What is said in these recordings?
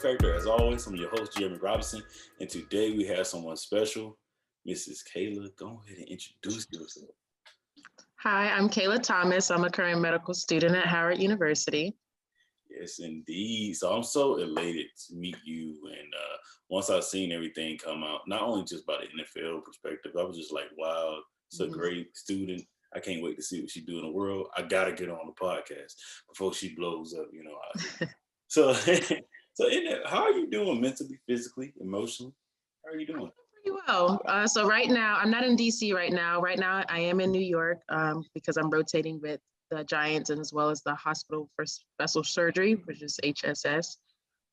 Factor. As always, I'm your host, Jeremy Robinson, and today we have someone special, Mrs. Kayla. Go ahead and introduce yourself. Hi, I'm Kayla Thomas. I'm a current medical student at Howard University. Yes, indeed. So I'm so elated to meet you. And once I've seen everything come out, not only just by the NFL perspective, I was just like, wow, it's a great student. I can't wait to see what she do in the world. I gotta get her on the podcast before she blows up, out here. So, how are you doing mentally, physically, emotionally? How are you doing? Pretty well. So right now, I'm not in DC right now. Right now, I am in New York because I'm rotating with the Giants and as well as the Hospital for Special Surgery, which is HSS.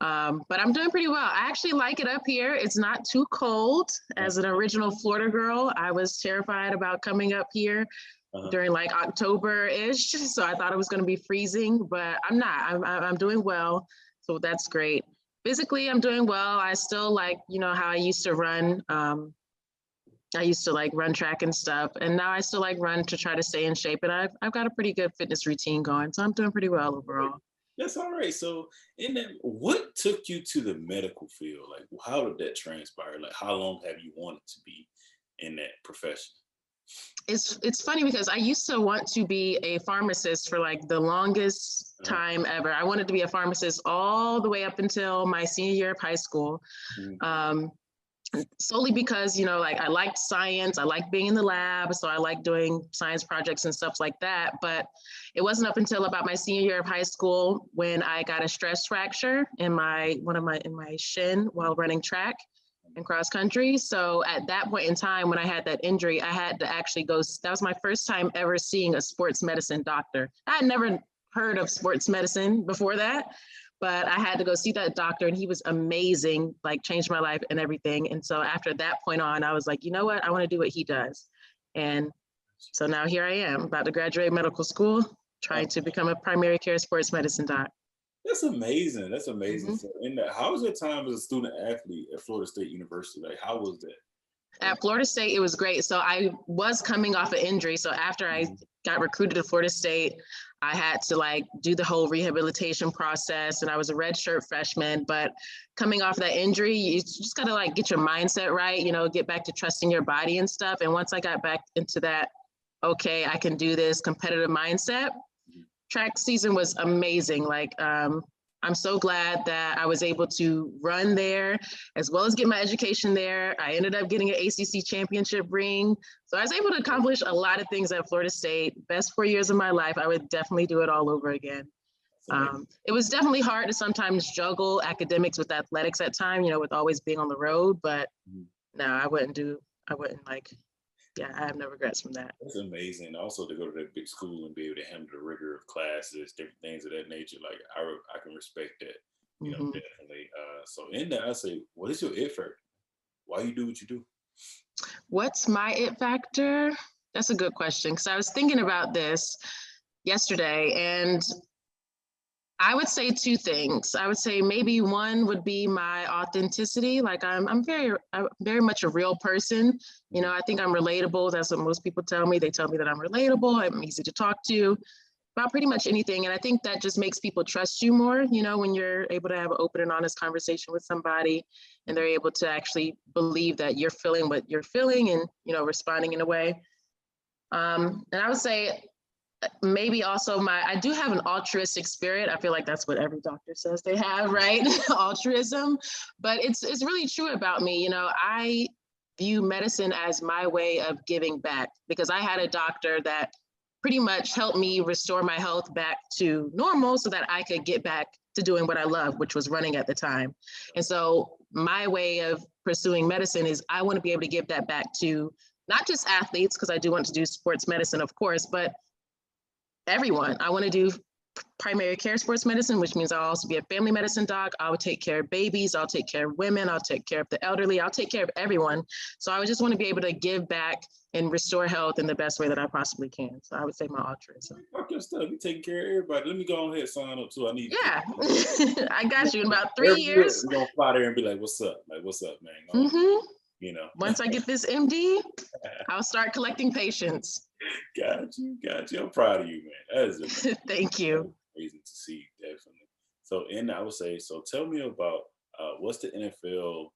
But I'm doing pretty well. I actually like it up here. It's not too cold. As an original Florida girl, I was terrified about coming up here during like October-ish. So I thought it was going to be freezing, but I'm not. I'm doing well. So that's great. Physically, I'm doing well. I still like, how I used to run. I used to like run track and stuff. And now I still like run to try to stay in shape. And I've got a pretty good fitness routine going. So I'm doing pretty well overall. That's all right. So, what took you to the medical field? Like, how did that transpire? Like, how long have you wanted to be in that profession? It's funny because I used to want to be a pharmacist for like the longest time ever. I wanted to be a pharmacist all the way up until my senior year of high school. Solely because, like I liked science, I liked being in the lab, so I liked doing science projects and stuff like that. But it wasn't up until about my senior year of high school when I got a stress fracture in my shin while running track and cross country. So at that point in time, when I had that injury, I had to actually go. That was my first time ever seeing a sports medicine doctor. I had never heard of sports medicine before that, but I had to go see that doctor and he was amazing, like changed my life and everything. And so after that point on, I was like, you know what? I want to do what he does. And so now here I am about to graduate medical school, trying to become a primary care sports medicine doc. That's amazing. That's amazing. So, how was your time as a student athlete at Florida State University? Like, how was that? At Florida State, it was great. So I was coming off an injury. So after I got recruited to Florida State, I had to like do the whole rehabilitation process, and I was a redshirt freshman. But coming off that injury, you just gotta like get your mindset right, get back to trusting your body and stuff. And once I got back into that, okay, I can do this competitive mindset, track season was amazing. Like, I'm so glad that I was able to run there as well as get my education there. I ended up getting an ACC championship ring. So I was able to accomplish a lot of things at Florida State. Best 4 years of my life. I would definitely do it all over again. It was definitely hard to sometimes juggle academics with athletics at times, with always being on the road, but no, I have no regrets from that. That's amazing. Also, to go to that big school and be able to handle the rigor of classes, different things of that nature. Like, I can respect that, definitely. So in that, I say, what is your it factor? Why you do what you do? What's my it factor? That's a good question, because I was thinking about this yesterday, and I would say two things. I would say maybe one would be my authenticity. Like I'm very much a real person. I think I'm relatable. That's what most people tell me. They tell me that I'm relatable. I'm easy to talk to about pretty much anything. And I think that just makes people trust you more, when you're able to have an open and honest conversation with somebody and they're able to actually believe that you're feeling what you're feeling and, responding in a way. And I would say maybe also I do have an altruistic spirit. I feel like that's what every doctor says they have, right? Altruism, but it's really true about me. I view medicine as my way of giving back because I had a doctor that pretty much helped me restore my health back to normal so that I could get back to doing what I love, which was running at the time. And so my way of pursuing medicine is I want to be able to give that back to not just athletes, because I do want to do sports medicine, of course, but everyone. I want to do primary care sports medicine, which means I'll also be a family medicine doc. I will take care of babies. I'll take care of women. I'll take care of the elderly. I'll take care of everyone. So I would just want to be able to give back and restore health in the best way that I possibly can. So I would say my altruism. Fuck your stuff. You taking care of everybody. Let me go ahead and sign up too. I need. Yeah, I got you. In about 3 years, we're gonna fly there and be like, "What's up? Like, what's up, man?" Once I get this MD, I'll start collecting patients. Got you. I'm proud of you, man. That is amazing. Thank you. Amazing to see, definitely. So, I would say, so tell me about What's the NFL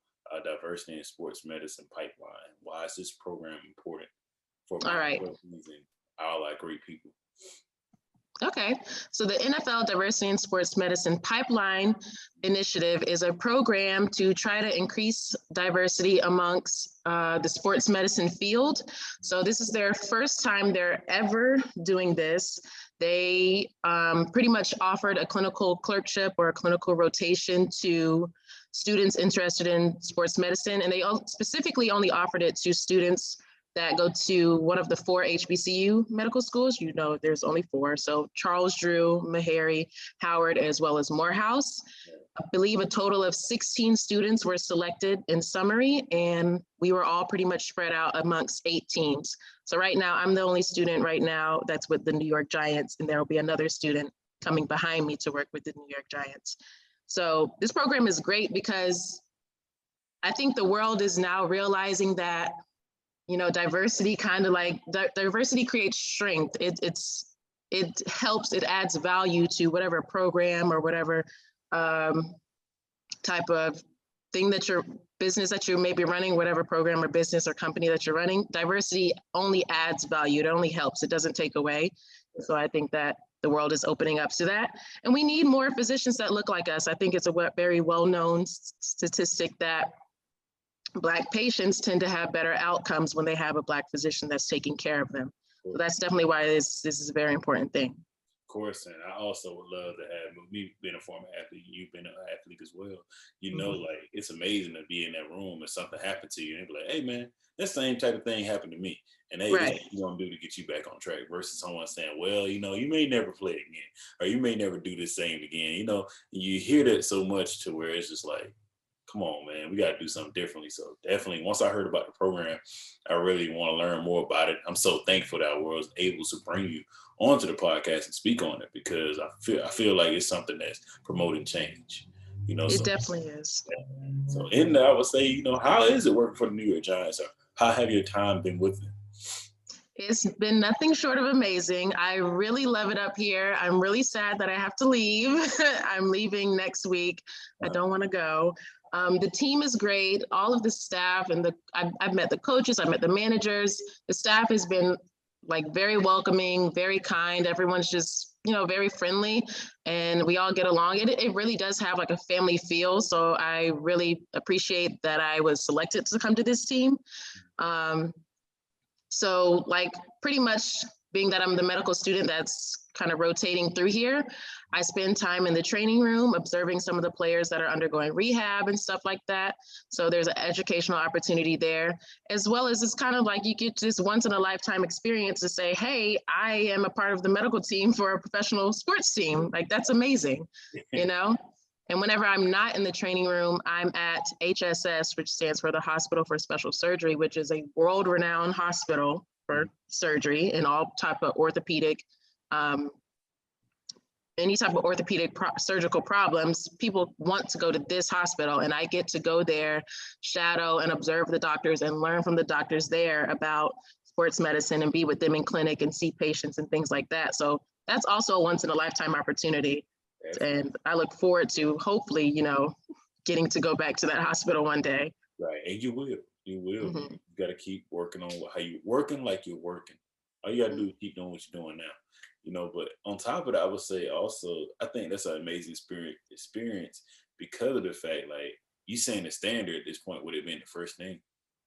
diversity in sports medicine pipeline? Why is this program important for All my right. employees and all our great people? Okay, so the NFL Diversity in Sports Medicine Pipeline Initiative is a program to try to increase diversity amongst the sports medicine field. So this is their first time they're ever doing this. They pretty much offered a clinical clerkship or a clinical rotation to students interested in sports medicine, and they specifically only offered it to students that go to one of the 4 HBCU medical schools. You know, there's only 4. So Charles Drew, Meharry, Howard, as well as Morehouse. I believe a total of 16 students were selected in summary, and we were all pretty much spread out amongst 8 teams. So right now, I'm the only student right now that's with the New York Giants, and there will be another student coming behind me to work with the New York Giants. So this program is great because I think the world is now realizing that, you know, diversity kind of like diversity creates strength. It helps, it adds value to whatever program or whatever type of thing that your business that you may be running, whatever program or business or company that you're running. Diversity only adds value. It only helps. It doesn't take away. So I think that the world is opening up to that. And we need more physicians that look like us. I think it's a very well-known statistic that Black patients tend to have better outcomes when they have a Black physician that's taking care of them. So that's definitely why this is a very important thing. Of course, and I also would love to have me being a former athlete, you've been an athlete as well. You know, like it's amazing to be in that room if something happened to you and be like, hey man, that same type of thing happened to me. And hey, this is what you're gonna do to get you back on track versus someone saying, well, you know, you may never play again, or you may never do the same again. You know, you hear that so much to where it's just like, come on, man, we got to do something differently. So definitely, once I heard about the program, I really want to learn more about it. I'm so thankful that I was able to bring you onto the podcast and speak on it because I feel like it's something that's promoting change. You know, It so definitely is. so in that, I would say, you know, how is it working for the New York Giants? Or how have your time been with them? It's been nothing short of amazing. I really love it up here. I'm really sad that I have to leave. I'm leaving next week. I don't want to go. The team is great. All of the staff and I've met the coaches, I've met the managers. The staff has been like very welcoming, very kind. Everyone's just, you know, very friendly and we all get along. It really does have like a family feel. So I really appreciate that I was selected to come to this team. So like pretty much being that I'm the medical student that's kind of rotating through here, I spend time in the training room observing some of the players that are undergoing rehab and stuff like that. So there's an educational opportunity there, as well as it's kind of like you get this once in a lifetime experience to say, hey, I am a part of the medical team for a professional sports team. Like that's amazing, you know? And whenever I'm not in the training room, I'm at HSS, which stands for the Hospital for Special Surgery, which is a world-renowned hospital for surgery and all type of orthopedic, any type of orthopedic surgical problems. People want to go to this hospital, and I get to go there, shadow and observe the doctors and learn from the doctors there about sports medicine and be with them in clinic and see patients and things like that. So that's also a once in a lifetime opportunity. And I look forward to hopefully, you know, getting to go back to that hospital one day. Right, and you will. You will. You got to keep working on how you working like you're working. All you got to do is keep doing what you're doing now. You know, but on top of that, I would say also, I think that's an amazing experience because of the fact, like, you saying the standard at this point would have been the first thing.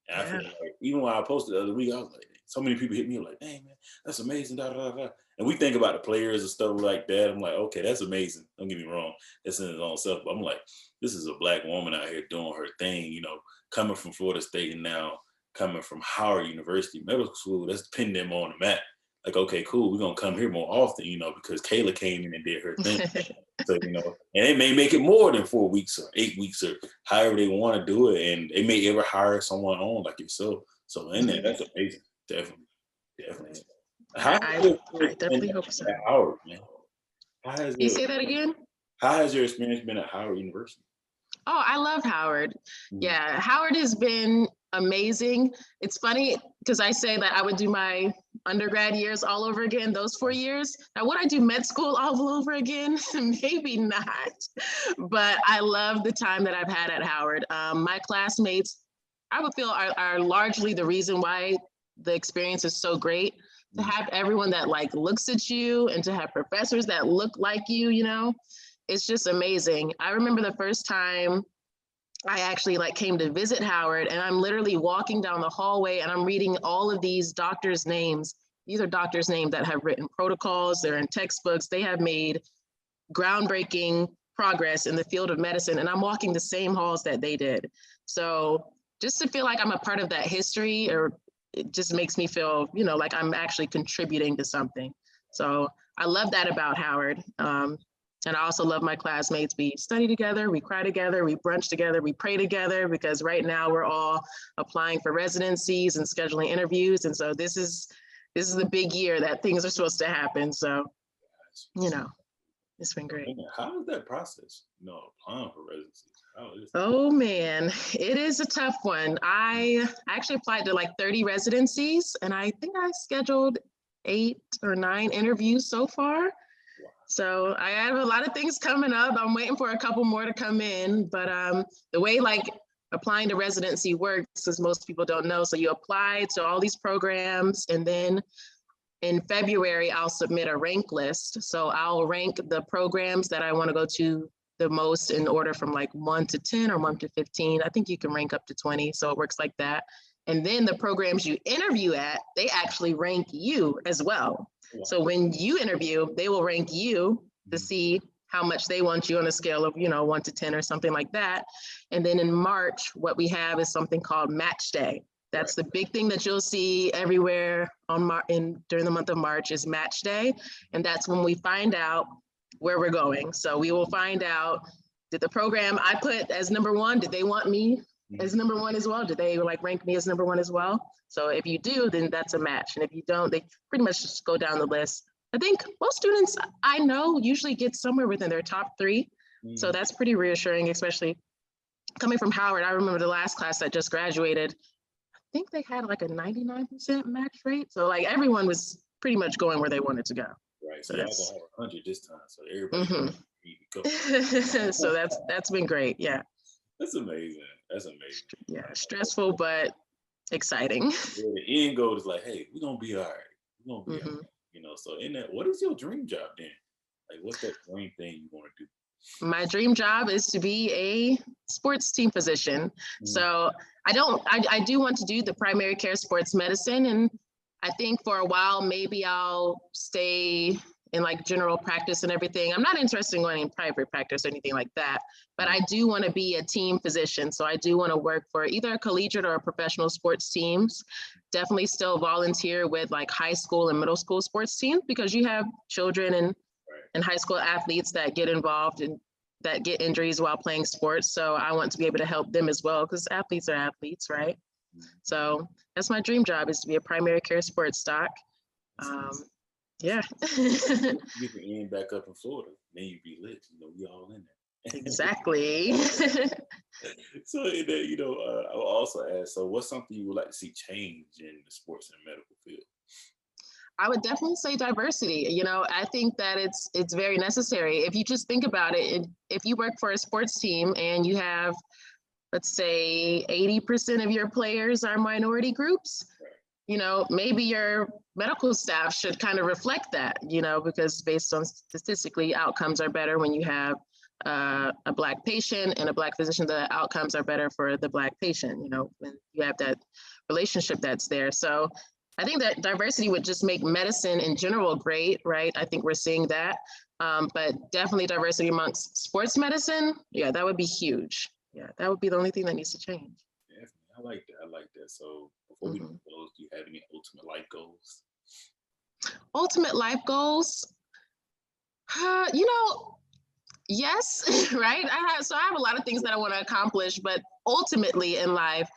And I feel like even when I posted the other week, I was like, so many people hit me like, dang man, that's amazing, da, da, da. And we think about the players and stuff like that. I'm like, okay, that's amazing. Don't get me wrong. That's in its own self. But I'm like, this is a Black woman out here doing her thing, you know, coming from Florida State and now coming from Howard University Medical School. That's putting them on the map. Like, okay, cool. We're going to come here more often, you know, because Kayla came in and did her thing. So, you know, and they may make it more than 4 weeks or 8 weeks or however they want to do it. And they may ever hire someone on like yourself. So in there, that's amazing. Definitely. Definitely. I definitely hope so. At Howard, man? Can you say that again? How has your experience been at Howard University? Oh, I love Howard. Yeah, Howard has been amazing. It's funny because I say that I would do my undergrad years all over again, those 4 years. Now, would I do med school all over again? Maybe not, but I love the time that I've had at Howard. My classmates, I would feel are largely the reason why the experience is so great. To have everyone that like looks at you and to have professors that look like you know, it's just amazing. I remember the first time I actually like came to visit Howard, and I'm literally walking down the hallway and I'm reading all of these doctors' names. These are doctors' names that have written protocols, they're in textbooks, they have made groundbreaking progress in the field of medicine, and I'm walking the same halls that they did. So just to feel like I'm a part of that history, or it just makes me feel, you know, like I'm actually contributing to something. So I love that about Howard. And I also love my classmates. We study together, we cry together, we brunch together, we pray together, because right now we're all applying for residencies and scheduling interviews. And so this is the big year that things are supposed to happen. So, you know, it's been great. How is that process? You know, applying for residency. Oh man, it is a tough one. I actually applied to like 30 residencies, and I think I scheduled 8 or 9 interviews so far. So I have a lot of things coming up. I'm waiting for a couple more to come in, but the way like applying to residency works, as most people don't know, so you apply to all these programs, and then in February, I'll submit a rank list. So I'll rank the programs that I want to go to the most in order from like 1 to 10 or 1 to 15. I think you can rank up to 20. So it works like that. And then the programs you interview at, they actually rank you as well. So when you interview, they will rank you to see how much they want you on a scale of, you know, 1 to 10 or something like that. And then in March, what we have is something called match day. That's the big thing that you'll see everywhere during the month of March is match day. And that's when we find out where we're going. So we will find out, did the program I put as number 1, did they want me as number 1 as well? Did they like rank me as number 1 as well? So if you do, then that's a match. And if you don't, they pretty much just go down the list. I think most students I know usually get somewhere within their top 3. So that's pretty reassuring, especially coming from Howard. I remember the last class that just graduated, I think they had like a 99% match rate. So like everyone was pretty much going where they wanted to go. Right. So that's 100 this time. So everybody go. So that's been great. Yeah. That's amazing. That's amazing. Yeah. Stressful, but exciting. Yeah, the end goal is like, hey, we're gonna be all right. We're gonna be all right. You know, so in that, what is your dream job then? Like, what's that dream thing you want to do? My dream job is to be a sports team physician. So I do want to do the primary care sports medicine. And I think for a while, maybe I'll stay in like general practice and everything. I'm not interested in going in private practice or anything like that, but I do want to be a team physician. So I do want to work for either a collegiate or a professional sports teams. Definitely still volunteer with like high school and middle school sports teams, because you have children and high school athletes that get involved and that get injuries while playing sports. So I want to be able to help them as well, because athletes are athletes, right? So that's my dream job, is to be a primary care sports doc. Yeah. You can end back up in Florida, then you be lit. You know, we all in there. Exactly. So, you know, I will also ask, so what's something you would like to see change in the sports and medical field? I would definitely say diversity. You know, I think that it's very necessary. If you just think about it, if you work for a sports team and you have, let's say 80% of your players are minority groups, you know, maybe your medical staff should kind of reflect that, you know, because based on statistically, outcomes are better when you have a Black patient and a Black physician. The outcomes are better for the Black patient, you know, when you have that relationship that's there. So I think that diversity would just make medicine in general great, right? I think we're seeing that, but definitely diversity amongst sports medicine. Yeah, that would be huge. Yeah, that would be the only thing that needs to change. Definitely. I like that. I like that. So before we close, do you have any ultimate life goals? Ultimate life goals? You know, yes, right? I have a lot of things that I want to accomplish, but ultimately in life,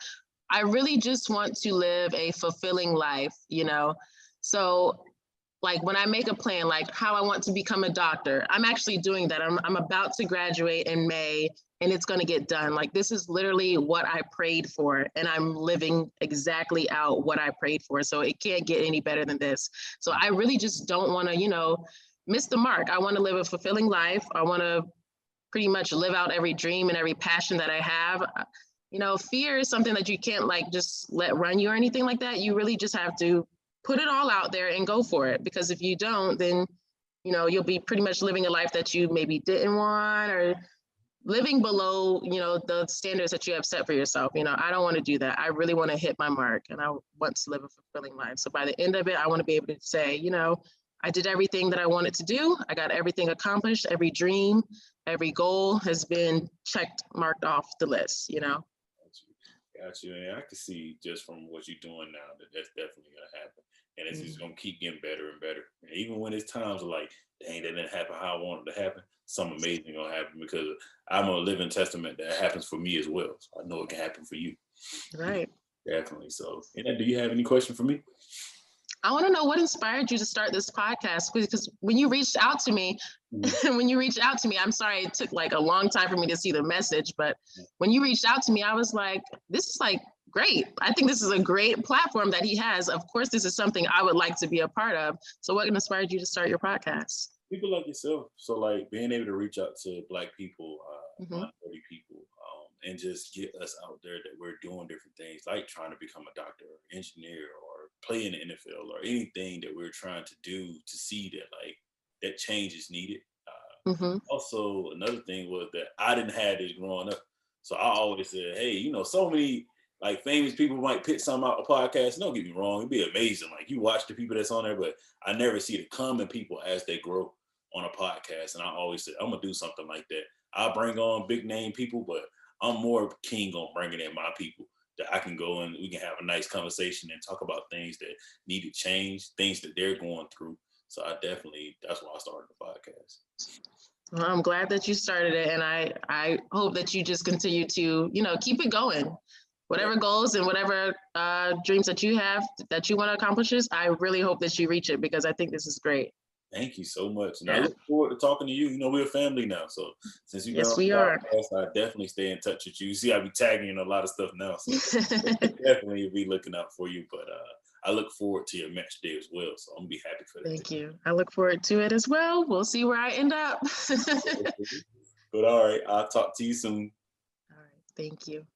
I really just want to live a fulfilling life, you know? So like when I make a plan, like how I want to become a doctor, I'm actually doing that. I'm about to graduate in May and it's going to get done. Like, this is literally what I prayed for, and I'm living exactly out what I prayed for. So it can't get any better than this. So I really just don't want to, miss the mark. I want to live a fulfilling life. I want to pretty much live out every dream and every passion that I have. Fear is something that you can't like just let run you or anything like that. You really just have to put it all out there and go for it. Because if you don't, then, you'll be pretty much living a life that you maybe didn't want, or living below, the standards that you have set for yourself. I don't want to do that. I really want to hit my mark, and I want to live a fulfilling life. So by the end of it, I want to be able to say, I did everything that I wanted to do. I got everything accomplished. Every dream, every goal has been checked, marked off the list. Got you. And I can see just from what you're doing now that that's definitely gonna happen, and it's just gonna keep getting better and better. And even when it's times like, dang, that didn't happen how I wanted to happen, something amazing gonna happen, because I'm a living testament that happens for me as well. So I know it can happen for you. Right. Definitely. So, do you have any question for me? I want to know what inspired you to start this podcast, because when you reached out to me, I'm sorry it took like a long time for me to see the message, but when you reached out to me, I was like, this is like great. I think this is a great platform that he has. Of course, this is something I would like to be a part of. So what inspired you to start your podcast? People like yourself. So like being able to reach out to Black people, minority people, and just get us out there that we're doing different things, like trying to become a doctor or engineer or play in the NFL or anything that we're trying to do, to see that like that change is needed. Also, another thing was that I didn't have this growing up. So I always said, hey, so many like famous people might pitch something out a podcast. Don't get me wrong, it'd be amazing. Like you watch the people that's on there, but I never see the common people as they grow on a podcast. And I always said, I'm gonna do something like that. I'll bring on big name people, but I'm more keen on bringing in my people that I can go and we can have a nice conversation and talk about things that need to change, things that they're going through. So that's why I started the podcast. Well, I'm glad that you started it, and I hope that you just continue to, keep it going. Whatever goals and whatever dreams that you have that you want to accomplish, I really hope that you reach it, because I think this is great. Thank you so much. And I look forward to talking to you. We're a family now. So since you've been on the podcast, I definitely stay in touch with you. You see, I be tagging in a lot of stuff now. So definitely be looking out for you. But I look forward to your match day as well. So I'm gonna be happy for that. Thank you. I look forward to it as well. We'll see where I end up. But all right, I'll talk to you soon. All right. Thank you.